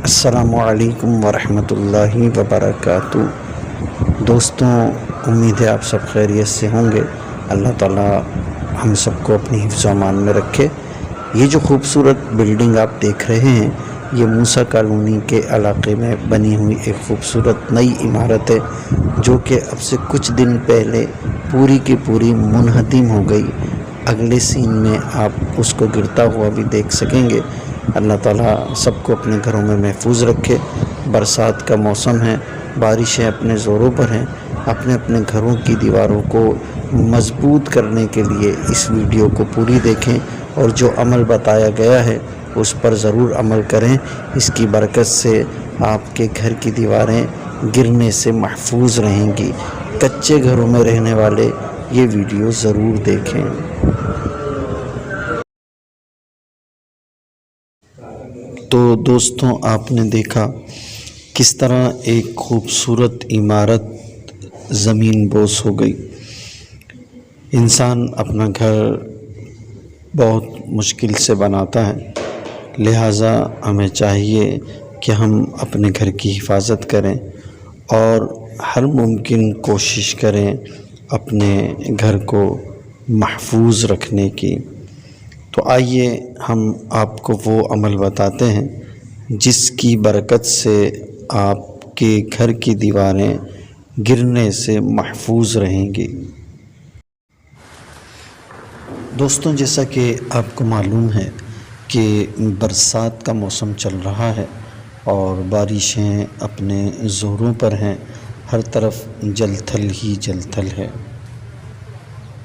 السلام علیکم ورحمۃ اللہ وبرکاتہ۔ دوستوں، امید ہے آپ سب خیریت سے ہوں گے۔ اللہ تعالیٰ ہم سب کو اپنی حفظ و امان میں رکھے۔ یہ جو خوبصورت بلڈنگ آپ دیکھ رہے ہیں، یہ موسیٰ کالونی کے علاقے میں بنی ہوئی ایک خوبصورت نئی عمارت ہے، جو کہ اب سے کچھ دن پہلے پوری کی پوری منہدم ہو گئی۔ اگلے سین میں آپ اس کو گرتا ہوا بھی دیکھ سکیں گے۔ اللہ تعالیٰ سب کو اپنے گھروں میں محفوظ رکھے۔ برسات کا موسم ہے، بارشیں اپنے زوروں پر ہیں۔ اپنے اپنے گھروں کی دیواروں کو مضبوط کرنے کے لیے اس ویڈیو کو پوری دیکھیں، اور جو عمل بتایا گیا ہے اس پر ضرور عمل کریں۔ اس کی برکت سے آپ کے گھر کی دیواریں گرنے سے محفوظ رہیں گی۔ کچے گھروں میں رہنے والے یہ ویڈیو ضرور دیکھیں۔ تو دوستوں، آپ نے دیکھا کس طرح ایک خوبصورت عمارت زمین بوس ہو گئی۔ انسان اپنا گھر بہت مشکل سے بناتا ہے، لہٰذا ہمیں چاہیے کہ ہم اپنے گھر کی حفاظت کریں اور ہر ممکن کوشش کریں اپنے گھر کو محفوظ رکھنے کی۔ تو آئیے ہم آپ کو وہ عمل بتاتے ہیں جس کی برکت سے آپ کے گھر کی دیواریں گرنے سے محفوظ رہیں گی۔ دوستوں، جیسا کہ آپ کو معلوم ہے کہ برسات کا موسم چل رہا ہے اور بارشیں اپنے زوروں پر ہیں، ہر طرف جل تھل ہی جل تھل ہے۔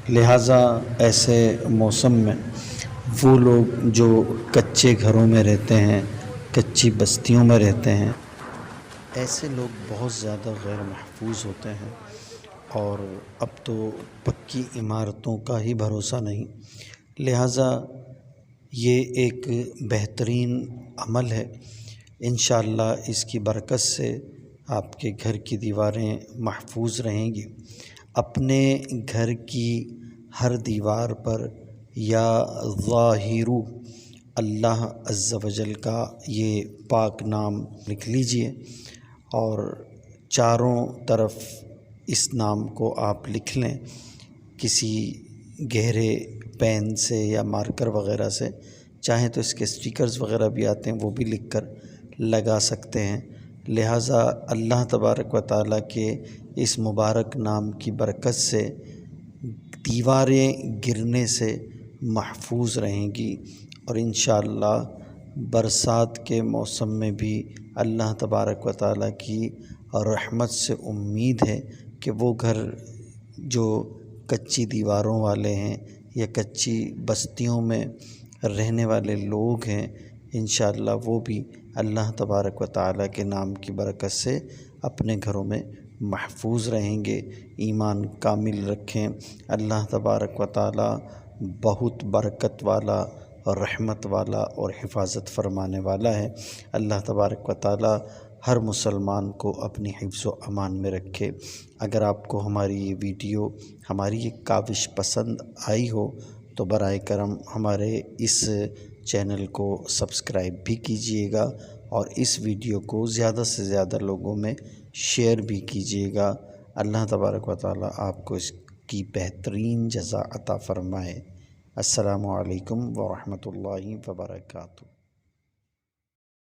لہٰذا ایسے موسم میں وہ لوگ جو کچے گھروں میں رہتے ہیں، کچی بستیوں میں رہتے ہیں، ایسے لوگ بہت زیادہ غیر محفوظ ہوتے ہیں، اور اب تو پکی عمارتوں کا ہی بھروسہ نہیں۔ لہٰذا یہ ایک بہترین عمل ہے۔ انشاءاللہ اس کی برکت سے آپ کے گھر کی دیواریں محفوظ رہیں گی۔ اپنے گھر کی ہر دیوار پر یا ظاہر اللہ عز و جل کا یہ پاک نام لکھ لیجئے، اور چاروں طرف اس نام کو آپ لکھ لیں کسی گہرے پین سے یا مارکر وغیرہ سے۔ چاہیں تو اس کے اسٹیکرز وغیرہ بھی آتے ہیں، وہ بھی لکھ کر لگا سکتے ہیں۔ لہٰذا اللہ تبارک و تعالیٰ کے اس مبارک نام کی برکت سے دیواریں گرنے سے محفوظ رہیں گی، اور انشاءاللہ برسات کے موسم میں بھی اللہ تبارک و تعالیٰ کی رحمت سے امید ہے کہ وہ گھر جو کچی دیواروں والے ہیں یا کچی بستیوں میں رہنے والے لوگ ہیں، انشاءاللہ وہ بھی اللہ تبارک و تعالیٰ کے نام کی برکت سے اپنے گھروں میں محفوظ رہیں گے۔ ایمان کامل رکھیں۔ اللہ تبارک و تعالیٰ بہت برکت والا اور رحمت والا اور حفاظت فرمانے والا ہے۔ اللہ تبارک و تعالیٰ ہر مسلمان کو اپنی حفظ و امان میں رکھے۔ اگر آپ کو ہماری یہ ویڈیو، ہماری یہ کاوش پسند آئی ہو تو برائے کرم ہمارے اس چینل کو سبسکرائب بھی کیجئے گا، اور اس ویڈیو کو زیادہ سے زیادہ لوگوں میں شیئر بھی کیجئے گا۔ اللہ تبارک و تعالیٰ آپ کو اس کی بہترین جزا عطا فرمائے۔ السلام علیکم ورحمۃ اللہ وبرکاتہ۔